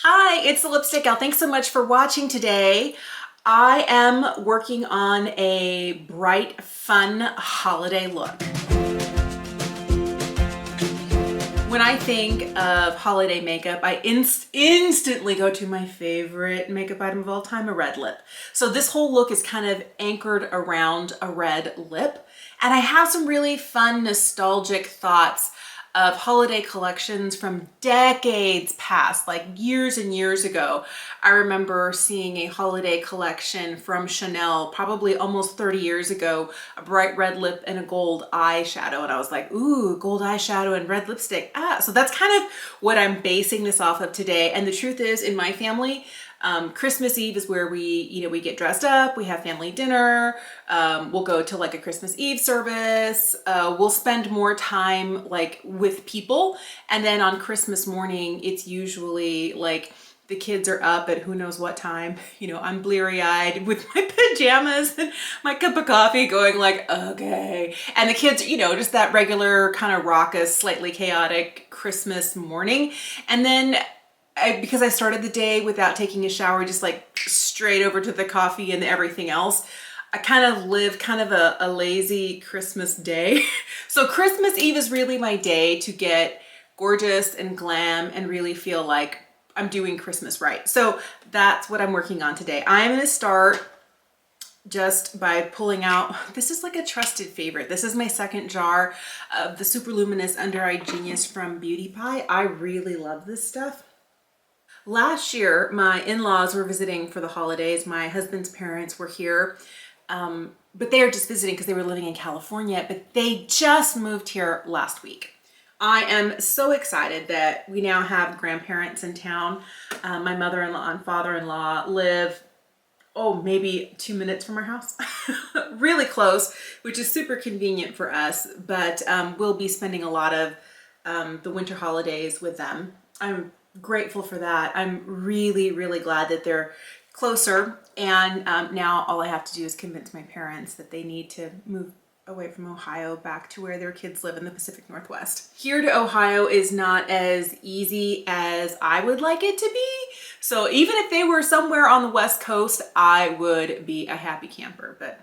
Hi, it's the Lipstick Gal. Thanks so much for watching today. I am working on a bright, fun holiday look. When I think of holiday makeup, I instantly go to my favorite makeup item of all time, a red lip. So this whole look is kind of anchored around a red lip. And I have some really fun, nostalgic thoughts of holiday collections from decades past, like years and years ago. I remember seeing a holiday collection from Chanel, probably almost 30 years ago, a bright red lip and a gold eyeshadow. And I was like, ooh, gold eyeshadow and red lipstick. So that's kind of what I'm basing this off of today. And the truth is, in my family, Christmas Eve is where we get dressed up, we have family dinner, we'll go to like a Christmas Eve service, we'll spend more time like with people. And then on Christmas morning, it's usually like the kids are up at who knows what time. I'm bleary-eyed with my pajamas and my cup of coffee going like, okay. And the kids, just that regular kind of raucous, slightly chaotic Christmas morning. And then because I started the day without taking a shower, just like straight over to the coffee and everything else, I kind of live kind of a lazy Christmas day. So Christmas Eve is really my day to get gorgeous and glam and really feel like I'm doing Christmas right. So that's what I'm working on today. I'm gonna start just by pulling out, this is like a trusted favorite. This is my second jar of the Super Luminous Under Eye Genius from Beauty Pie. I really love this stuff. Last year, my in-laws were visiting for the holidays. My husband's parents were here, but they are just visiting because they were living in California, but they just moved here last week. I am so excited that we now have grandparents in town. My mother-in-law and father-in-law live, maybe 2 minutes from our house. Really close, which is super convenient for us, but we'll be spending a lot of the winter holidays with them. I'm grateful for that. I'm really, really glad that they're closer. And now all I have to do is convince my parents that they need to move away from Ohio back to where their kids live in the Pacific Northwest. Here to Ohio is not as easy as I would like it to be. So even if they were somewhere on the West Coast, I would be a happy camper, but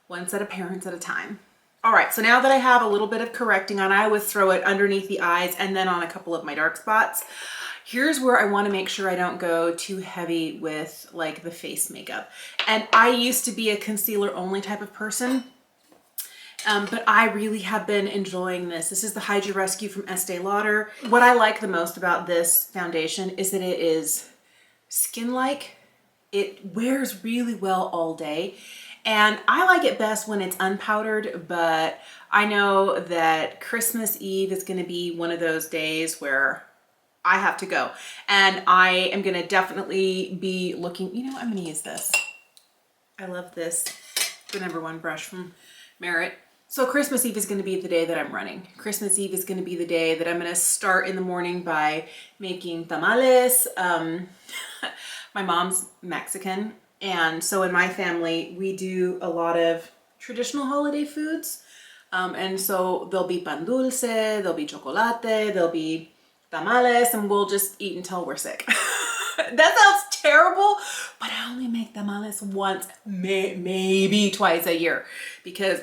one set of parents at a time. All right, so now that I have a little bit of correcting on, I always throw it underneath the eyes and then on a couple of my dark spots. Here's where I want to make sure I don't go too heavy with like the face makeup. And I used to be a concealer only type of person, but I really have been enjoying this. This is the Hydra Rescue from Estee Lauder. What I like the most about this foundation is that it is skin-like. It wears really well all day. And I like it best when it's unpowdered, but I know that Christmas Eve is gonna be one of those days where I have to go. And I am gonna definitely be looking, I'm gonna use this. I love this, the #1 brush from Merit. So Christmas Eve is gonna be the day that I'm running. Christmas Eve is gonna be the day that I'm gonna start in the morning by making tamales. My mom's Mexican. And so in my family, we do a lot of traditional holiday foods. And so there'll be pan dulce, there'll be chocolate, there'll be tamales, and we'll just eat until we're sick. That sounds terrible, but I only make tamales once, maybe twice a year, because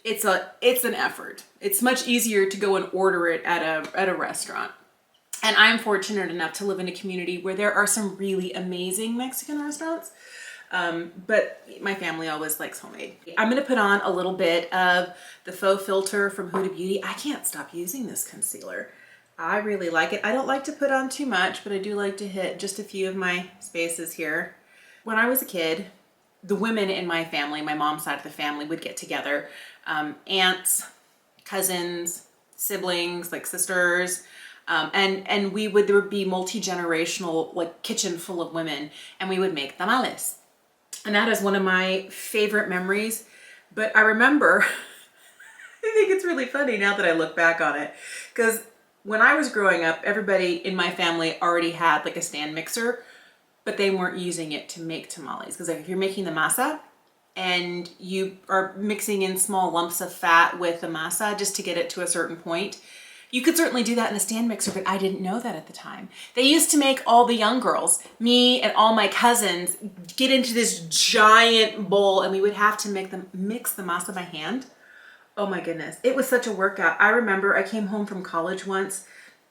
it's an effort. It's much easier to go and order it at a restaurant. And I'm fortunate enough to live in a community where there are some really amazing Mexican restaurants. But my family always likes homemade. I'm gonna put on a little bit of the Faux filter from Huda Beauty. I can't stop using this concealer. I really like it. I don't like to put on too much, but I do like to hit just a few of my spaces here. When I was a kid, the women in my family, my mom's side of the family, would get together. Aunts, cousins, siblings, like sisters, and there would be multi-generational like kitchen full of women, and we would make tamales. And that is one of my favorite memories. But I remember, I think it's really funny now that I look back on it, because when I was growing up, everybody in my family already had like a stand mixer, but they weren't using it to make tamales. Because like if you're making the masa and you are mixing in small lumps of fat with the masa just to get it to a certain point, You could certainly do that in a stand mixer, but I didn't know that at the time. They used to make all the young girls, me and all my cousins, get into this giant bowl, and we would have to mix the masa by hand. Oh my goodness. It was such a workout. I remember I came home from college once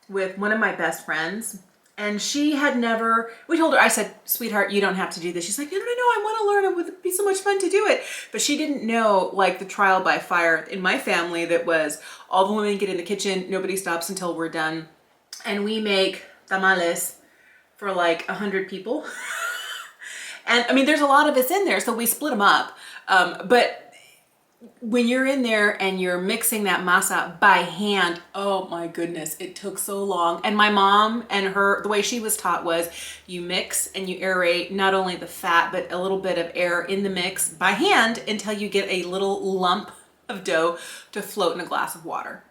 with one of my best friends, and she had never, we told her, I said, sweetheart, you don't have to do this. She's like, no, I want to learn. It would be so much fun to do it. But she didn't know, like, the trial by fire in my family that was all the women get in the kitchen, nobody stops until we're done. And we make tamales for like 100 people. And I mean, there's a lot of us in there, so we split them up. But when you're in there and you're mixing that masa by hand, oh my goodness, it took so long. And my mom and her, the way she was taught was you mix and you aerate not only the fat, but a little bit of air in the mix by hand until you get a little lump of dough to float in a glass of water.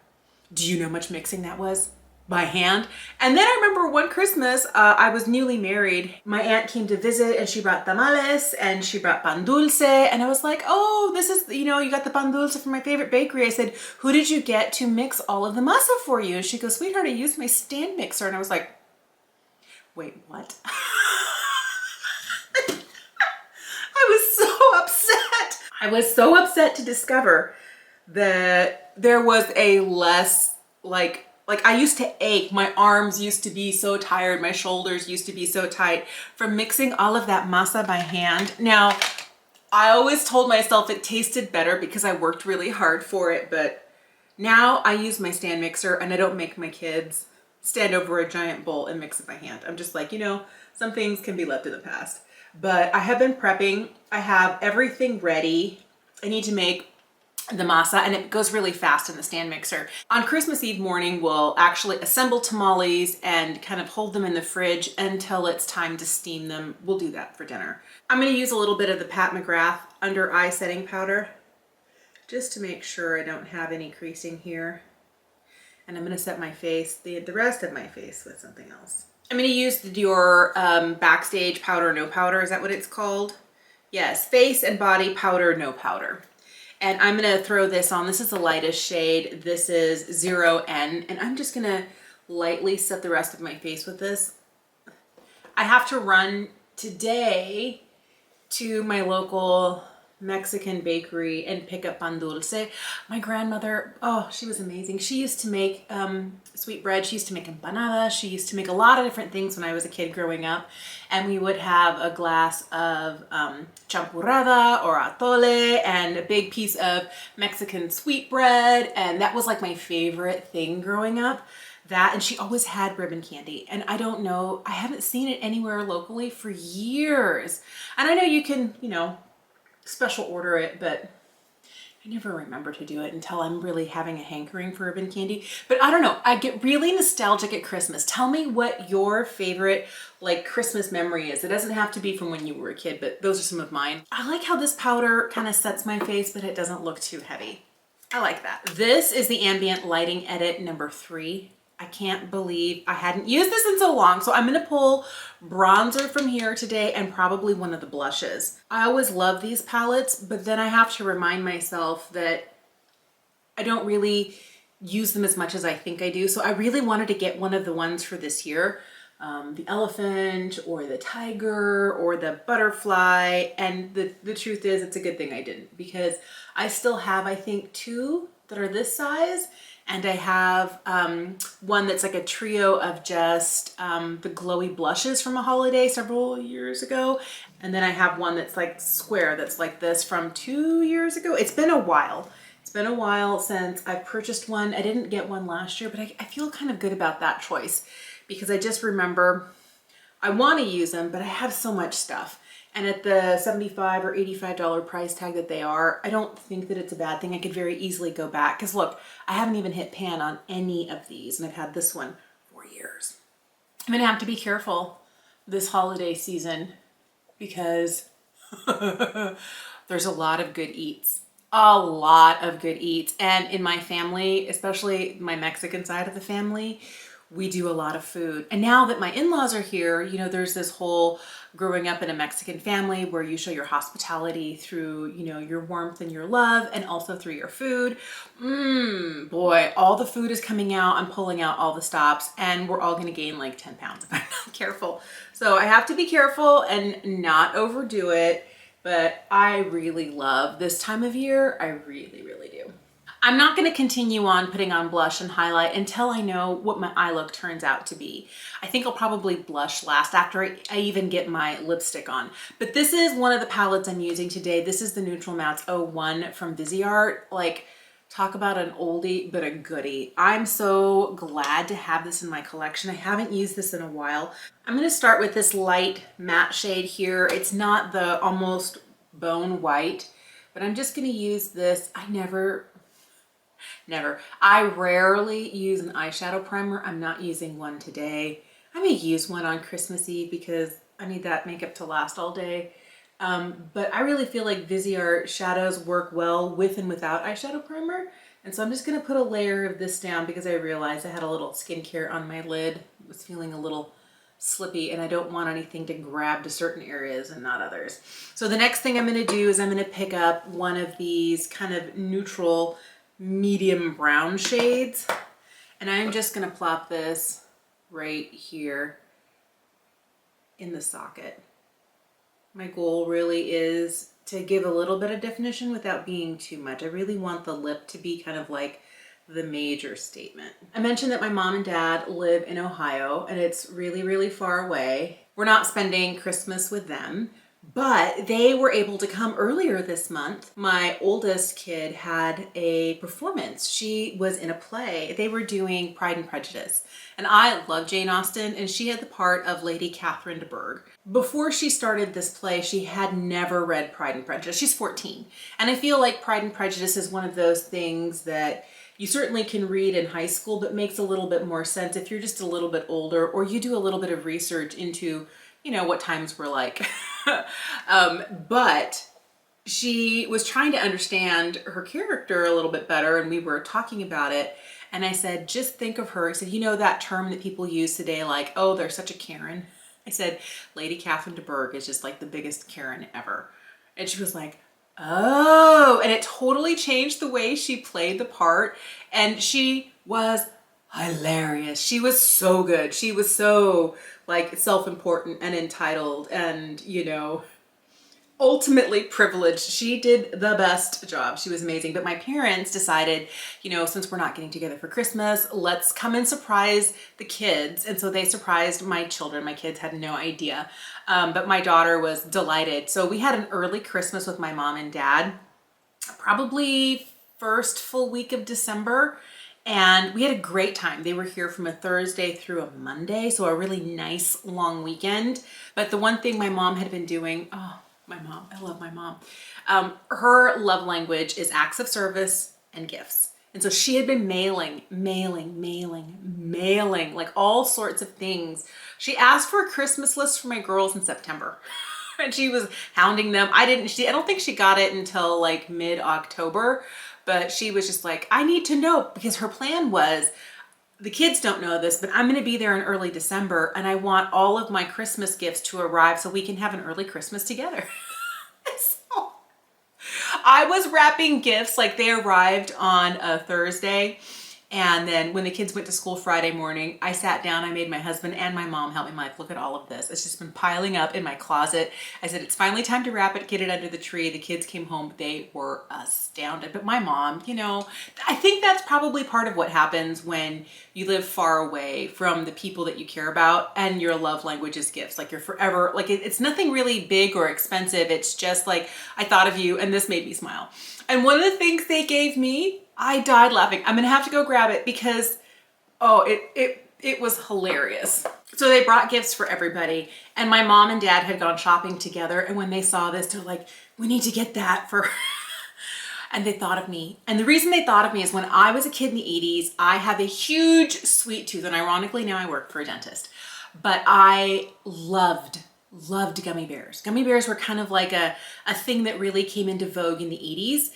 Do you know how much mixing that was? By hand. And then I remember one Christmas, I was newly married. My aunt came to visit and she brought tamales and she brought pan dulce. And I was like, oh, this is, you know, you got the pan dulce from my favorite bakery. I said, who did you get to mix all of the masa for you? And she goes, sweetheart, I used my stand mixer. And I was like, wait, what? I was so upset. I was so upset to discover that there was a less like I used to ache. My arms used to be so tired. My shoulders used to be so tight from mixing all of that masa by hand. Now, I always told myself it tasted better because I worked really hard for it, but now I use my stand mixer and I don't make my kids stand over a giant bowl and mix it by hand. I'm just like, you know, some things can be left in the past. But I have been prepping. I have everything ready. I need to make the masa, and it goes really fast in the stand mixer. On Christmas Eve morning, we'll actually assemble tamales and kind of hold them in the fridge until it's time to steam them. We'll do that for dinner. I'm going to use a little bit of the Pat McGrath under eye setting powder just to make sure I don't have any creasing here. And I'm going to set my face, the rest of my face, with something else. I'm going to use the Dior Backstage Powder No Powder. Is that what it's called? Yes, face and body powder, no powder. And I'm gonna throw this on. This is the lightest shade. This is 0N. And I'm just gonna lightly set the rest of my face with this. I have to run today to my local Mexican bakery and pick up pan dulce. My grandmother, oh, she was amazing. She used to make sweet bread. She used to make empanadas. She used to make a lot of different things when I was a kid growing up. And we would have a glass of champurrada or atole and a big piece of Mexican sweet bread. And that was like my favorite thing growing up. That, and she always had ribbon candy. And I don't know, I haven't seen it anywhere locally for years. And I know you can, you know, special order it, but I never remember to do it until I'm really having a hankering for ribbon candy. But I don't know, I get really nostalgic at Christmas. Tell me what your favorite like Christmas memory is. It doesn't have to be from when you were a kid, but those are some of mine. I like how this powder kind of sets my face, but it doesn't look too heavy. I like that. This is the Ambient Lighting Edit number 3. I can't believe I hadn't used this in so long. So I'm gonna pull bronzer from here today and probably one of the blushes. I always love these palettes, but then I have to remind myself that I don't really use them as much as I think I do. So I really wanted to get one of the ones for this year. The elephant or the tiger or the butterfly. And the truth is it's a good thing I didn't, because I still have, I think, 2 that are this size. And I have one that's like a trio of just the glowy blushes from a holiday several years ago. And then I have one that's like square, that's like this from 2 years ago. It's been a while. It's been a while since I've purchased one. I didn't get one last year, but I feel kind of good about that choice, because I just remember I want to use them, but I have so much stuff. And at the $75 or $85 price tag that they are, I don't think that it's a bad thing. I could very easily go back, because look, I haven't even hit pan on any of these, and I've had this one for years. I'm gonna have to be careful this holiday season, because there's a lot of good eats. A lot of good eats. And in my family, especially my Mexican side of the family, we do a lot of food. And now that my in-laws are here, you know, there's this whole growing up in a Mexican family where you show your hospitality through, you know, your warmth and your love, and also through your food. Boy, all the food is coming out. I'm pulling out all the stops, and we're all gonna gain like 10 pounds if I'm not careful. So I have to be careful and not overdo it, but I really love this time of year. I really, really do. I'm not going to continue on putting on blush and highlight until I know what my eye look turns out to be. I think I'll probably blush last after I even get my lipstick on. But this is one of the palettes I'm using today. This is the Neutral Mattes 01 from Viseart. Like, talk about an oldie but a goodie. I'm so glad to have this in my collection. I haven't used this in a while. I'm going to start with this light matte shade here. It's not the almost bone white, but I'm just going to use this. I rarely use an eyeshadow primer. I'm not using one today. I may use one on Christmas Eve because I need that makeup to last all day. But I really feel like Viseart shadows work well with and without eyeshadow primer. And so I'm just going to put a layer of this down because I realized I had a little skincare on my lid. It was feeling a little slippy and I don't want anything to grab to certain areas and not others. So the next thing I'm going to do is I'm going to pick up one of these kind of neutral medium brown shades, and I'm just going to plop this right here in the socket. My goal really is to give a little bit of definition without being too much. I really want the lip to be kind of like the major statement. I mentioned that my mom and dad live in Ohio and it's really, really far away. We're not spending Christmas with them, but they were able to come earlier this month. My oldest kid had a performance. She was in a play. They were doing Pride and Prejudice. And I love Jane Austen, and she had the part of Lady Catherine de Bourgh. Before she started this play, she had never read Pride and Prejudice. She's 14. And I feel like Pride and Prejudice is one of those things that you certainly can read in high school, but makes a little bit more sense if you're just a little bit older or you do a little bit of research into, you know, what times were like. But she was trying to understand her character a little bit better, and we were talking about it. And I said, just think of her. I said, you know that term that people use today, like, oh, they're such a Karen. I said, Lady Catherine de Bourgh is just like the biggest Karen ever. And she was like, oh, and it totally changed the way she played the part. And she was hilarious. She was so good. She was so like self-important and entitled and, you know, ultimately privileged. She did the best job. She was amazing. But my parents decided, you know, since we're not getting together for Christmas, let's come and surprise the kids. And so they surprised my children. My kids had no idea. But my daughter was delighted. So we had an early Christmas with my mom and dad, probably first full week of December. And we had a great time. They were here from a Thursday through a Monday, so a really nice long weekend. But the one thing my mom had been doing, oh, my mom, I love my mom. Her love language is acts of service and gifts. And so she had been mailing like all sorts of things. She asked for a Christmas list for my girls in September. And she was hounding them. I don't think she got it until like mid-October. But she was just like, I need to know, because her plan was, the kids don't know this, but I'm going to be there in early December and I want all of my Christmas gifts to arrive so we can have an early Christmas together. So I was wrapping gifts, like they arrived on a Thursday. And then when the kids went to school Friday morning, I sat down, I made my husband and my mom help me. I'm like, look at all of this. It's just been piling up in my closet. I said, it's finally time to wrap it, get it under the tree. The kids came home, they were astounded. But my mom, you know, I think that's probably part of what happens when you live far away from the people that you care about and your love language is gifts. Like you're forever, like it's nothing really big or expensive. It's just like, I thought of you and this made me smile. And one of the things they gave me, I died laughing. I'm gonna have to go grab it because, oh, it was hilarious. So they brought gifts for everybody, and my mom and dad had gone shopping together, and when they saw this, they're like, we need to get that for, and they thought of me. And the reason they thought of me is when I was a kid in the 80s, I have a huge sweet tooth, and ironically now I work for a dentist, but I loved gummy bears. Gummy bears were kind of like a thing that really came into vogue in the 80s.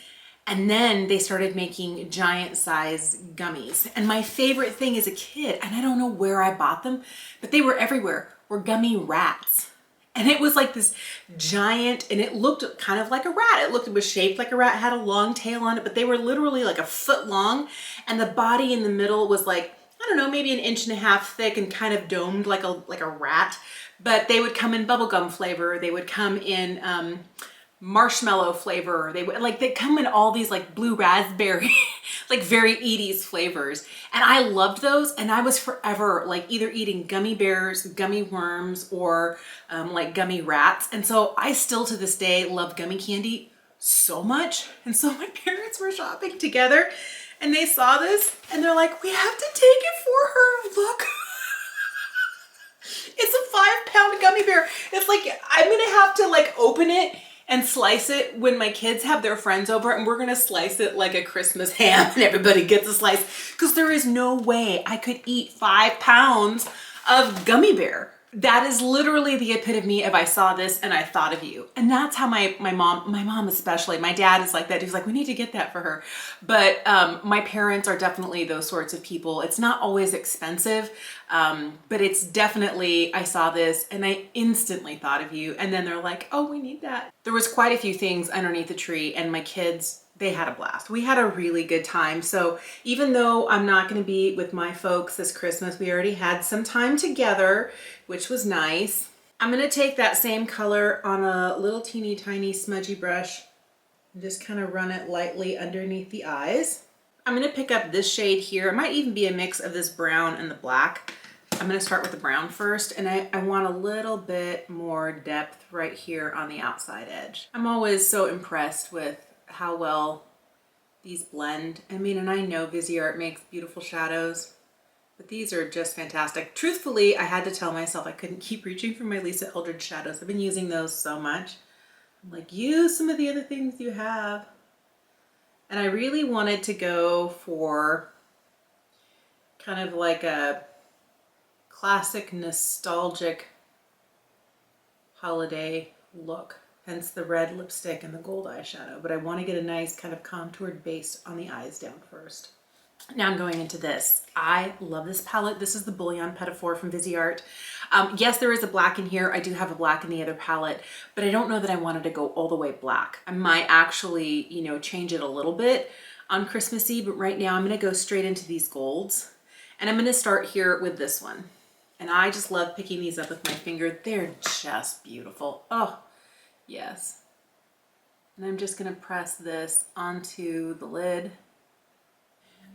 And then they started making giant size gummies. And my favorite thing as a kid, and I don't know where I bought them, but they were everywhere, were gummy rats. And it was like this giant, and it looked kind of like a rat. It was shaped like a rat, had a long tail on it, but they were literally like a foot long. And the body in the middle was like, I don't know, maybe an inch and a half thick and kind of domed like a rat. But they would come in bubblegum flavor. They would come in marshmallow flavor. They come in all these like blue raspberry, like very 80s flavors. And I loved those. And I was forever like either eating gummy bears, gummy worms, or like gummy rats. And so I still to this day love gummy candy so much. And so my parents were shopping together and they saw this and they're like, we have to take it for her. Look. It's a 5-pound gummy bear. It's like, I'm gonna have to like open it and slice it when my kids have their friends over, and we're gonna slice it like a Christmas ham and everybody gets a slice, because there is no way I could eat 5 pounds of gummy bear. That is literally the epitome of I saw this and I thought of you. And that's how my mom especially, my dad is like that. He's like, we need to get that for her. But my parents are definitely those sorts of people. It's not always expensive, but it's definitely, I saw this and I instantly thought of you. And then they're like, oh, we need that. There was quite a few things underneath the tree, and my kids, they had a blast. We had a really good time. So even though I'm not going to be with my folks this Christmas, we already had some time together, which was nice. I'm going to take that same color on a little teeny tiny smudgy brush and just kind of run it lightly underneath the eyes. I'm going to pick up this shade here. It might even be a mix of this brown and the black. I'm going to start with the brown first, and I want a little bit more depth right here on the outside edge. I'm always so impressed with how well these blend. I mean, and I know Viseart makes beautiful shadows, but these are just fantastic. Truthfully, I had to tell myself I couldn't keep reaching for my Lisa Eldridge shadows. I've been using those so much. I'm like, use some of the other things you have. And I really wanted to go for kind of like a classic nostalgic holiday look. Hence the red lipstick and the gold eyeshadow. But I want to get a nice kind of contoured base on the eyes down first. Now I'm going into this. I love this palette. This is the Bouillon Petit-Four from Viseart. Yes, there is a black in here. I do have a black in the other palette, but I don't know that I wanted to go all the way black. I might actually, you know, change it a little bit on Christmas Eve, but right now I'm going to go straight into these golds. And I'm going to start here with this one. And I just love picking these up with my finger. They're just beautiful. Oh, yes. And I'm just going to press this onto the lid.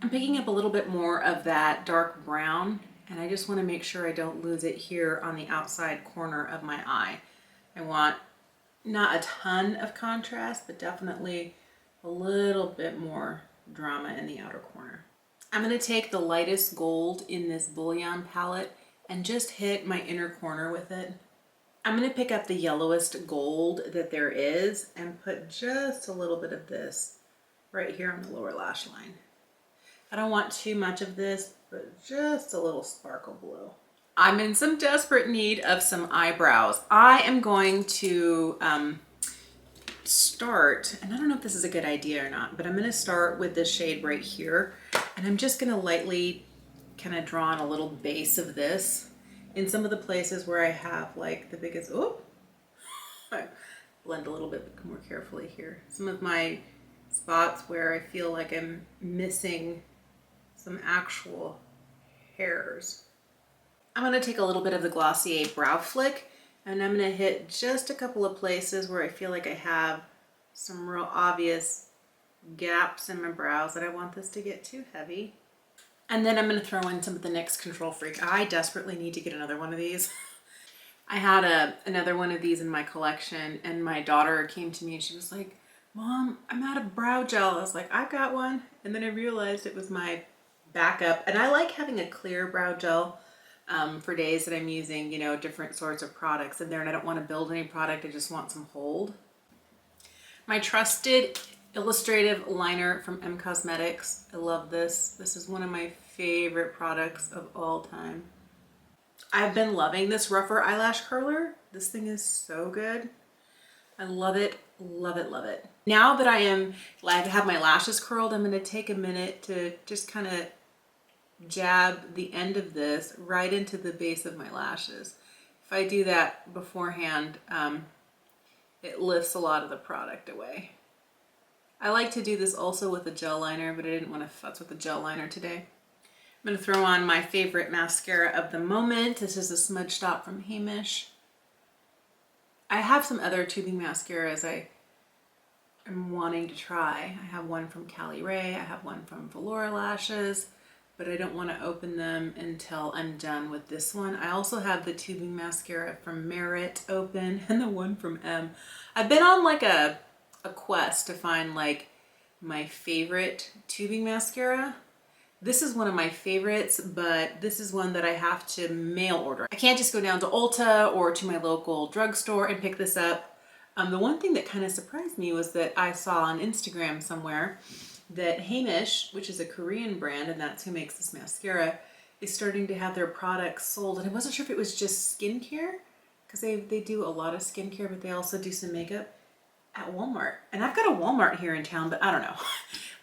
I'm picking up a little bit more of that dark brown, and I just want to make sure I don't lose it here on the outside corner of my eye. I want not a ton of contrast, but definitely a little bit more drama in the outer corner. I'm going to take the lightest gold in this Bouillon palette and just hit my inner corner with it. I'm going to pick up the yellowest gold that there is and put just a little bit of this right here on the lower lash line. I don't want too much of this, but just a little sparkle blue. I'm in some desperate need of some eyebrows. I am going to start, and I don't know if this is a good idea or not, but I'm going to start with this shade right here, and I'm just going to lightly kind of draw on a little base of this in some of the places where I have like the biggest, oh, I blend a little bit more carefully here. Some of my spots where I feel like I'm missing some actual hairs. I'm going to take a little bit of the Glossier Brow Flick, and I'm going to hit just a couple of places where I feel like I have some real obvious gaps in my brows that I want this to get too heavy. And then I'm going to throw in some of the NYX Control Freak. I desperately need to get another one of these. I had another one of these in my collection, and my daughter came to me and she was like, Mom, I'm out of brow gel. I was like, I've got one. And then I realized it was my backup. And I like having a clear brow gel for days that I'm using, you know, different sorts of products in there, and I don't want to build any product. I just want some hold. My trusted illustrative liner from M Cosmetics. I love this. This is one of my favorite products of all time. I've been loving this rougher eyelash curler. This thing is so good. I love it Love it, love it. Now that I have my lashes curled, I'm gonna take a minute to just kind of jab the end of this right into the base of my lashes. If I do that beforehand, it lifts a lot of the product away. I like to do this also with a gel liner, but I didn't want to futz with the gel liner today. I'm going to throw on my favorite mascara of the moment. This is a Smudge Stop from Hamish. I have some other tubing mascaras I am wanting to try. I have one from Cali Ray, I have one from Velour Lashes, but I don't want to open them until I'm done with this one. I also have the tubing mascara from Merit open and the one from M. I've been on like a quest to find like my favorite tubing mascara. This is one of my favorites, but this is one that I have to mail order. I can't just go down to Ulta or to my local drugstore and pick this up. The one thing that kind of surprised me was that I saw on Instagram somewhere that Hamish, which is a Korean brand, and that's who makes this mascara, is starting to have their products sold. And I wasn't sure if it was just skincare, because they do a lot of skincare, but they also do some makeup at Walmart. And I've got a Walmart here in town, but I don't know.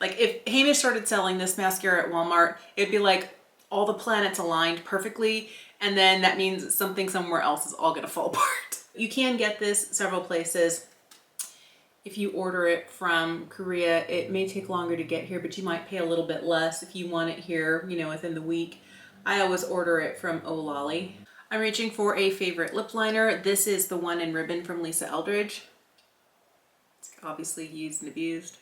Like if Hamish started selling this mascara at Walmart, it'd be like all the planets aligned perfectly, and then that means something somewhere else is all gonna fall apart. You can get this several places. If you order it from Korea, it may take longer to get here, but you might pay a little bit less if you want it here, you know, within the week. I always order it from Olali. I'm reaching for a favorite lip liner. This is the one in ribbon from Lisa Eldridge. It's obviously used and abused.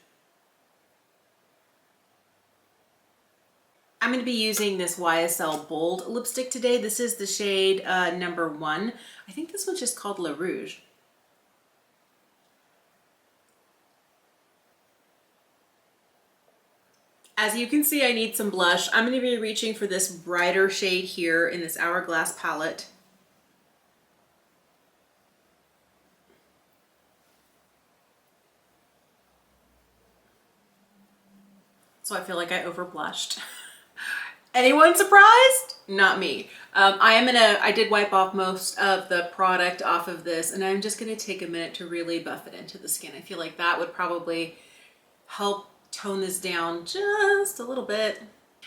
I'm going to be using this YSL Bold lipstick today. This is the shade number 1. I think this one's just called Le Rouge. As you can see, I need some blush. I'm going to be reaching for this brighter shade here in this Hourglass palette. So I feel like I over blushed. Anyone surprised? Not me. I did wipe off most of the product off of this, and I'm just going to take a minute to really buff it into the skin. I feel like that would probably help tone this down just a little bit.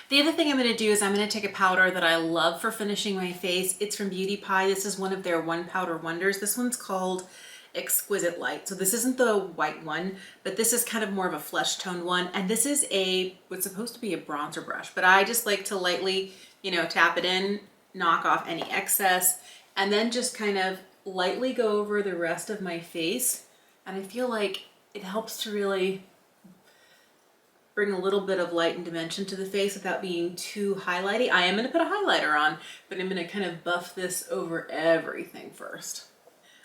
The other thing I'm going to do is I'm going to take a powder that I love for finishing my face. It's from Beauty Pie. This is one of their one powder wonders. This one's called Exquisite Light. So this isn't the white one, but this is kind of more of a flesh toned one. And this is what's supposed to be a bronzer brush, but I just like to lightly, you know, tap it in, knock off any excess, and then just kind of lightly go over the rest of my face. And I feel like it helps to really bring a little bit of light and dimension to the face without being too highlighty. I am going to put a highlighter on, but I'm going to kind of buff this over everything first.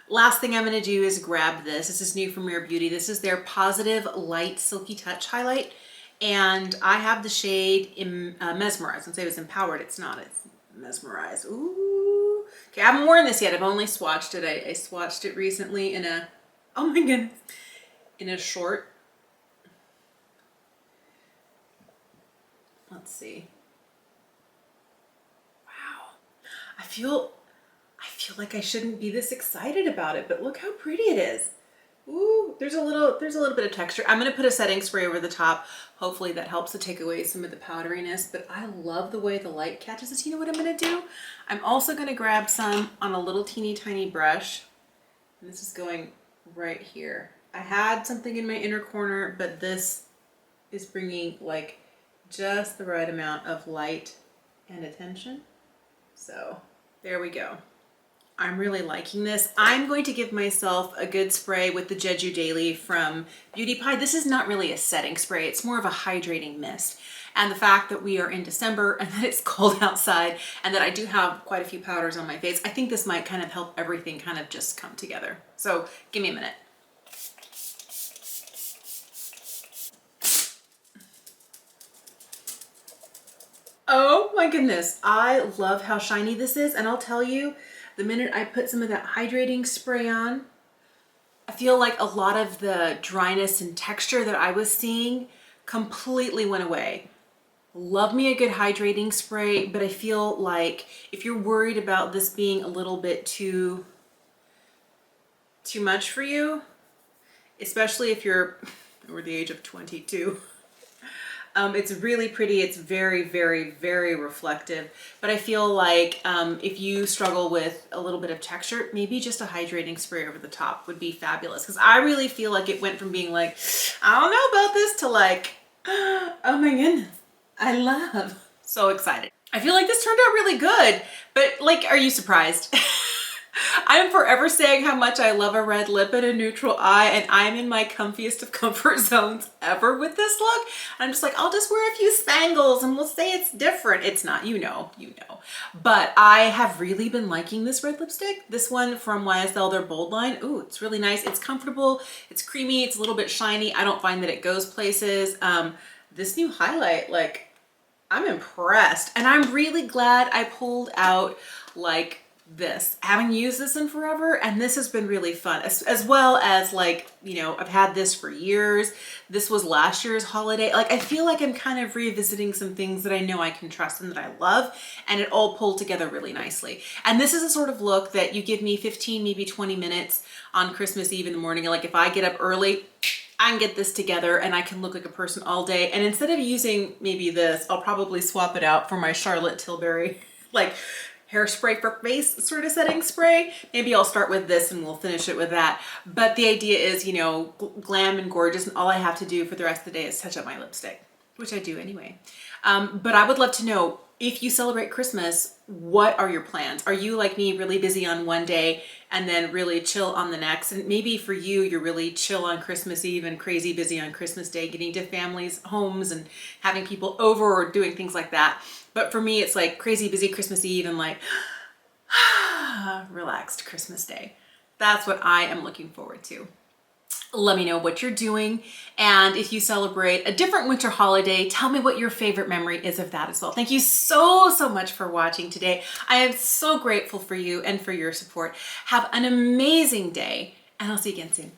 Last thing I'm going to do is grab this. This is new from Rare Beauty. This is their Positive Light Silky Touch Highlight. And I have the shade in Mesmerize. I'd say it was Empowered. It's not. It's Mesmerize. Ooh. Okay, I haven't worn this yet. I've only swatched it. I swatched it recently in a, oh my goodness, in a short. Let's see. Wow. I feel like I shouldn't be this excited about it, but look how pretty it is. Ooh, there's a little bit of texture. I'm going to put a setting spray over the top. Hopefully that helps to take away some of the powderiness, but I love the way the light catches this. You know what I'm going to do? I'm also going to grab some on a little teeny tiny brush. And this is going right here. I had something in my inner corner, but this is bringing like just the right amount of light and attention. So there we go. I'm really liking this. I'm going to give myself a good spray with the Jeju Daily from Beauty Pie. This is not really a setting spray. It's more of a hydrating mist. And the fact that we are in December and that it's cold outside and that I do have quite a few powders on my face, I think this might kind of help everything kind of just come together. So give me a minute. Oh my goodness. I love how shiny this is. And I'll tell you, the minute I put some of that hydrating spray on, I feel like a lot of the dryness and texture that I was seeing completely went away. Love me a good hydrating spray, but I feel like if you're worried about this being a little bit too much for you, especially if you're over the age of 22. It's really pretty. It's very, very, very reflective. But I feel like if you struggle with a little bit of texture, maybe just a hydrating spray over the top would be fabulous. Because I really feel like it went from being like, I don't know about this, to like, oh my goodness, I love. So excited. I feel like this turned out really good. But like, are you surprised? I'm forever saying how much I love a red lip and a neutral eye, and I'm in my comfiest of comfort zones ever with this look. I'm just like, I'll just wear a few spangles and we'll say it's different. It's not, you know. But I have really been liking this red lipstick. This one from YSL, their Bold line. Ooh, it's really nice. It's comfortable. It's creamy. It's a little bit shiny. I don't find that it goes places. This new highlight, like, I'm impressed. And I'm really glad I pulled out like this. I haven't used this in forever, and this has been really fun, as well as, like, you know, I've had this for years. This was last year's holiday. Like, I feel like I'm kind of revisiting some things that I know I can trust and that I love, and it all pulled together really nicely. And this is a sort of look that you give me 15, maybe 20 minutes on Christmas Eve in the morning. Like, if I get up early, I can get this together and I can look like a person all day. And instead of using maybe this, I'll probably swap it out for my Charlotte Tilbury, like, hairspray for face sort of setting spray. Maybe I'll start with this and we'll finish it with that. But the idea is, you know, glam and gorgeous, and all I have to do for the rest of the day is touch up my lipstick, which I do anyway. But I would love to know, if you celebrate Christmas, what are your plans? Are you like me, really busy on one day and then really chill on the next? And maybe for you, you're really chill on Christmas Eve and crazy busy on Christmas Day, getting to families' homes and having people over or doing things like that. But for me, it's like crazy busy Christmas Eve and like relaxed Christmas Day. That's what I am looking forward to. Let me know what you're doing. And if you celebrate a different winter holiday, tell me what your favorite memory is of that as well. Thank you so much for watching today. I am so grateful for you and for your support. Have an amazing day, and I'll see you again soon.